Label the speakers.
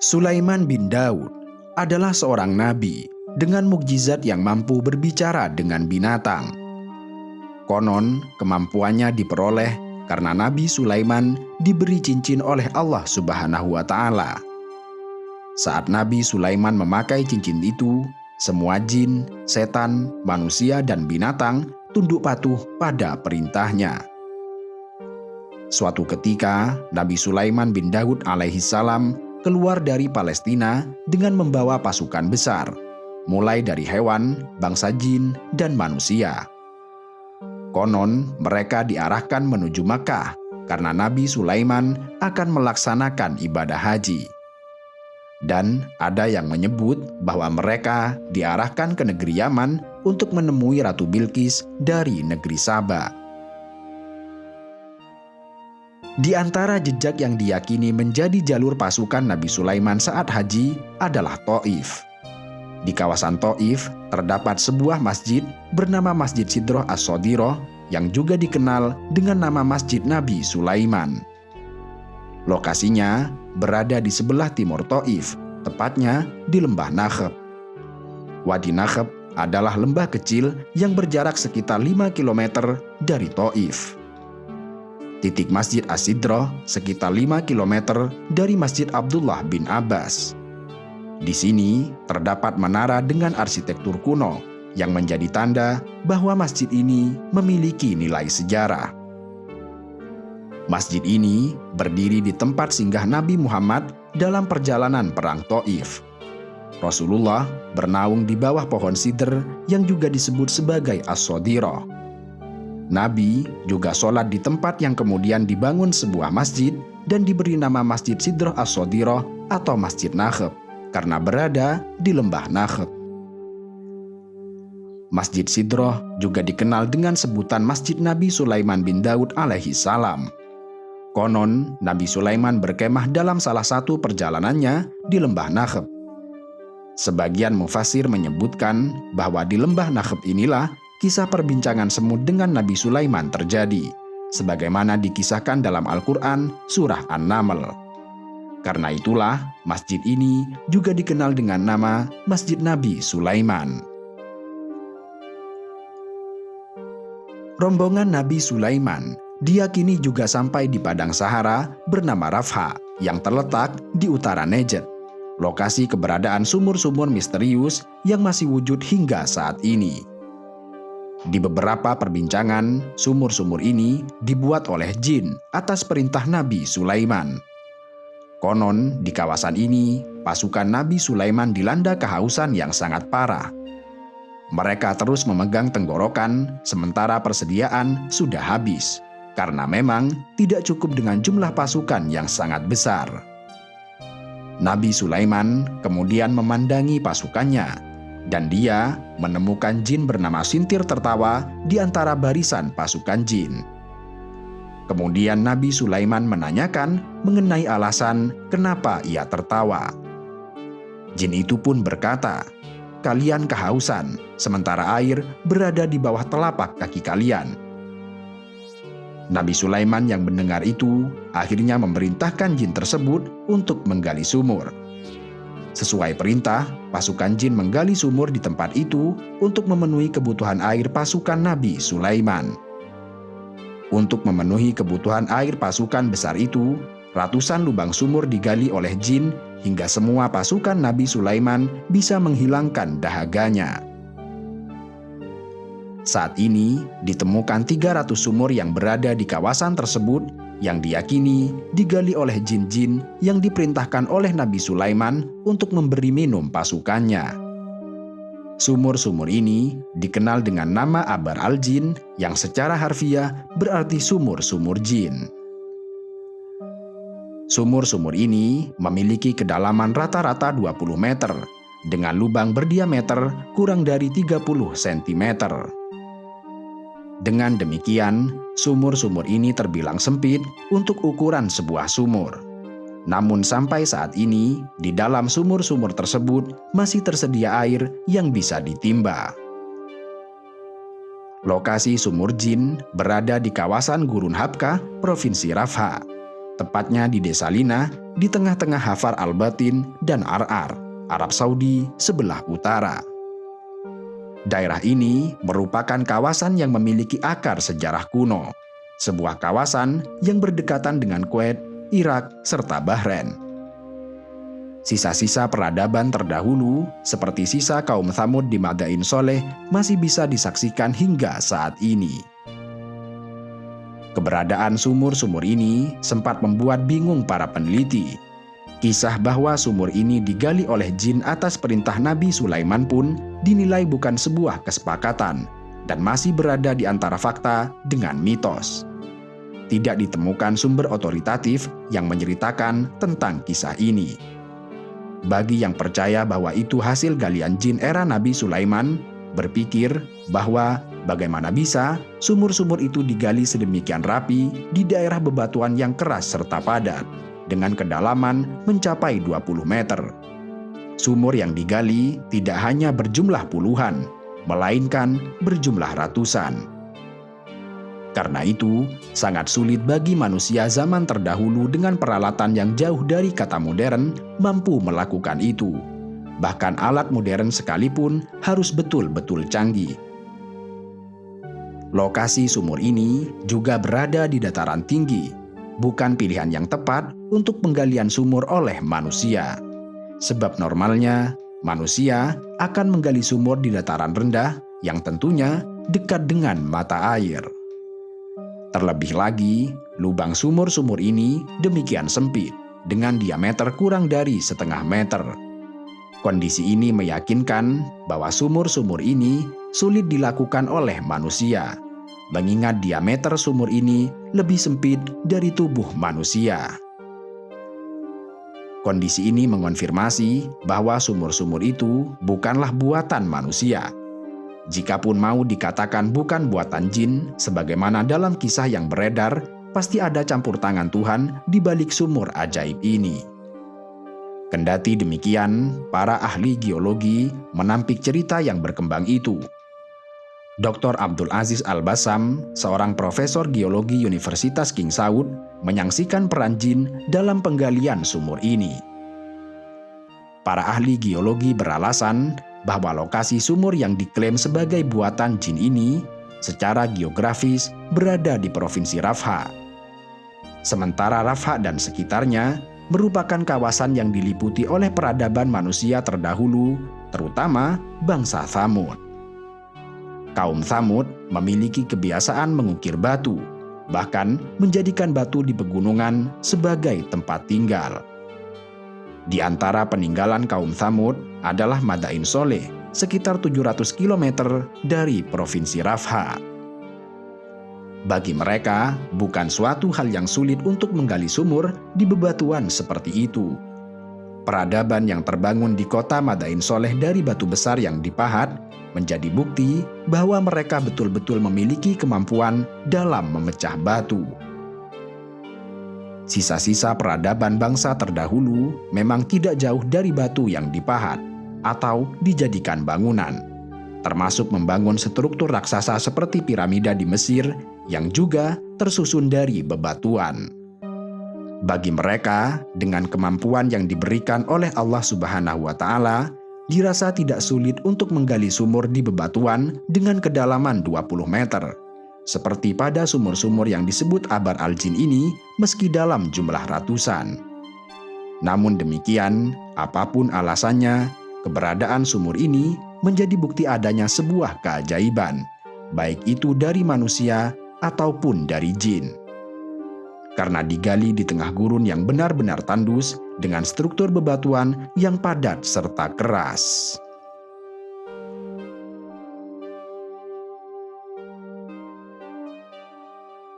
Speaker 1: Sulaiman bin Daud adalah seorang nabi dengan mukjizat yang mampu berbicara dengan binatang. Konon, kemampuannya diperoleh karena Nabi Sulaiman diberi cincin oleh Allah Subhanahu wa Ta'ala. Saat Nabi Sulaiman memakai cincin itu, semua jin, setan, manusia, dan binatang tunduk patuh pada perintahnya. Suatu ketika, Nabi Sulaiman bin Daud alaihissalam keluar dari Palestina dengan membawa pasukan besar, mulai dari hewan, bangsa jin, dan manusia. Konon, mereka diarahkan menuju Makkah karena Nabi Sulaiman akan melaksanakan ibadah haji. Dan ada yang menyebut bahwa mereka diarahkan ke negeri Yaman untuk menemui Ratu Bilqis dari negeri Saba. Di antara jejak yang diyakini menjadi jalur pasukan Nabi Sulaiman saat haji adalah Taif. Di kawasan Taif terdapat sebuah masjid bernama Masjid Sidroh As-Sodiroh yang juga dikenal dengan nama Masjid Nabi Sulaiman. Lokasinya berada di sebelah timur Taif, tepatnya di Lembah Nakheb. Wadi Nakheb adalah lembah kecil yang berjarak sekitar 5 km dari Taif. Titik Masjid As-Sidroh sekitar 5 km dari Masjid Abdullah bin Abbas. Di sini terdapat menara dengan arsitektur kuno yang menjadi tanda bahwa masjid ini memiliki nilai sejarah. Masjid ini berdiri di tempat singgah Nabi Muhammad dalam perjalanan perang Taif. Rasulullah bernaung di bawah pohon sidr yang juga disebut sebagai As-Sodiroh. Nabi juga sholat di tempat yang kemudian dibangun sebuah masjid dan diberi nama Masjid Sidroh As-Sodiroh atau Masjid Nakheb karena berada di Lembah Nakheb. Masjid Sidroh juga dikenal dengan sebutan Masjid Nabi Sulaiman bin Daud alaihissalam. Konon, Nabi Sulaiman berkemah dalam salah satu perjalanannya di Lembah Nakheb. Sebagian mufassir menyebutkan bahwa di Lembah Nakheb inilah kisah perbincangan semut dengan Nabi Sulaiman terjadi, sebagaimana dikisahkan dalam Al-Quran surah An-Naml. Karena itulah, masjid ini juga dikenal dengan nama Masjid Nabi Sulaiman. Rombongan Nabi Sulaiman diyakini juga sampai di padang Sahara bernama Rafha yang terletak di utara Najd, lokasi keberadaan sumur-sumur misterius yang masih wujud hingga saat ini. Di beberapa perbincangan, sumur-sumur ini dibuat oleh jin atas perintah Nabi Sulaiman. Konon, di kawasan ini, pasukan Nabi Sulaiman dilanda kehausan yang sangat parah. Mereka terus memegang tenggorokan, sementara persediaan sudah habis, karena memang tidak cukup dengan jumlah pasukan yang sangat besar. Nabi Sulaiman kemudian memandangi pasukannya, dan dia menemukan jin bernama Sintir tertawa di antara barisan pasukan jin. Kemudian Nabi Sulaiman menanyakan mengenai alasan kenapa ia tertawa. Jin itu pun berkata, "Kalian kehausan, sementara air berada di bawah telapak kaki kalian." Nabi Sulaiman yang mendengar itu akhirnya memerintahkan jin tersebut untuk menggali sumur. Sesuai perintah, pasukan jin menggali sumur di tempat itu untuk memenuhi kebutuhan air pasukan Nabi Sulaiman. Untuk memenuhi kebutuhan air pasukan besar itu, ratusan lubang sumur digali oleh jin hingga semua pasukan Nabi Sulaiman bisa menghilangkan dahaganya. Saat ini ditemukan 300 sumur yang berada di kawasan tersebut yang diyakini digali oleh jin-jin yang diperintahkan oleh Nabi Sulaiman untuk memberi minum pasukannya. Sumur-sumur ini dikenal dengan nama Abar al-Jin yang secara harfiah berarti sumur-sumur jin. Sumur-sumur ini memiliki kedalaman rata-rata 20 meter dengan lubang berdiameter kurang dari 30 cm. Dengan demikian, sumur-sumur ini terbilang sempit untuk ukuran sebuah sumur. Namun sampai saat ini, di dalam sumur-sumur tersebut masih tersedia air yang bisa ditimba. Lokasi sumur jin berada di kawasan Gurun Habkah, Provinsi Rafha. tepatnya di Desa Lina, di tengah-tengah Hafar al-Batin dan Ar-Ar, Arab Saudi sebelah utara. Daerah ini merupakan kawasan yang memiliki akar sejarah kuno, sebuah kawasan yang berdekatan dengan Kuwait, Irak, serta Bahrain. Sisa-sisa peradaban terdahulu, seperti sisa kaum Tsamud di Madain Soleh, masih bisa disaksikan hingga saat ini. Keberadaan sumur-sumur ini sempat membuat bingung para peneliti. Kisah bahwa sumur ini digali oleh jin atas perintah Nabi Sulaiman pun dinilai bukan sebuah kesepakatan dan masih berada di antara fakta dengan mitos. Tidak ditemukan sumber otoritatif yang menceritakan tentang kisah ini. Bagi yang percaya bahwa itu hasil galian jin era Nabi Sulaiman, berpikir bahwa bagaimana bisa sumur-sumur itu digali sedemikian rapi di daerah bebatuan yang keras serta padat, dengan kedalaman mencapai 20 meter. Sumur yang digali tidak hanya berjumlah puluhan, melainkan berjumlah ratusan. Karena itu, sangat sulit bagi manusia zaman terdahulu dengan peralatan yang jauh dari kata modern mampu melakukan itu. Bahkan alat modern sekalipun harus betul-betul canggih. Lokasi sumur ini juga berada di dataran tinggi, bukan pilihan yang tepat untuk penggalian sumur oleh manusia. Sebab normalnya, manusia akan menggali sumur di dataran rendah yang tentunya dekat dengan mata air. Terlebih lagi, lubang sumur-sumur ini demikian sempit, dengan diameter kurang dari setengah meter. Kondisi ini meyakinkan bahwa sumur-sumur ini sulit dilakukan oleh manusia, mengingat diameter sumur ini lebih sempit dari tubuh manusia. Kondisi ini mengonfirmasi bahwa sumur-sumur itu bukanlah buatan manusia. Jikapun mau dikatakan bukan buatan jin, sebagaimana dalam kisah yang beredar, pasti ada campur tangan Tuhan di balik sumur ajaib ini. Kendati demikian, para ahli geologi menampik cerita yang berkembang itu. Dr. Abdul Aziz Al-Bassam, seorang profesor geologi Universitas King Saud, menyaksikan peran jin dalam penggalian sumur ini. Para ahli geologi beralasan bahwa lokasi sumur yang diklaim sebagai buatan jin ini secara geografis berada di Provinsi Rafha. Sementara Rafha dan sekitarnya merupakan kawasan yang diliputi oleh peradaban manusia terdahulu, terutama bangsa Tsamud. Kaum Tsamud memiliki kebiasaan mengukir batu, bahkan menjadikan batu di pegunungan sebagai tempat tinggal. Di antara peninggalan kaum Tsamud adalah Madain Soleh, sekitar 700 km dari Provinsi Rafha. Bagi mereka, bukan suatu hal yang sulit untuk menggali sumur di bebatuan seperti itu. Peradaban yang terbangun di kota Madain Soleh dari batu besar yang dipahat menjadi bukti bahwa mereka betul-betul memiliki kemampuan dalam memecah batu. Sisa-sisa peradaban bangsa terdahulu memang tidak jauh dari batu yang dipahat atau dijadikan bangunan, termasuk membangun struktur raksasa seperti piramida di Mesir yang juga tersusun dari bebatuan. Bagi mereka, dengan kemampuan yang diberikan oleh Allah Subhanahu wa Ta'ala, dirasa tidak sulit untuk menggali sumur di bebatuan dengan kedalaman 20 meter. Seperti pada sumur-sumur yang disebut Abar al-Jin ini, meski dalam jumlah ratusan. Namun demikian, apapun alasannya, keberadaan sumur ini menjadi bukti adanya sebuah keajaiban, baik itu dari manusia ataupun dari jin. Karena digali di tengah gurun yang benar-benar tandus dengan struktur bebatuan yang padat serta keras.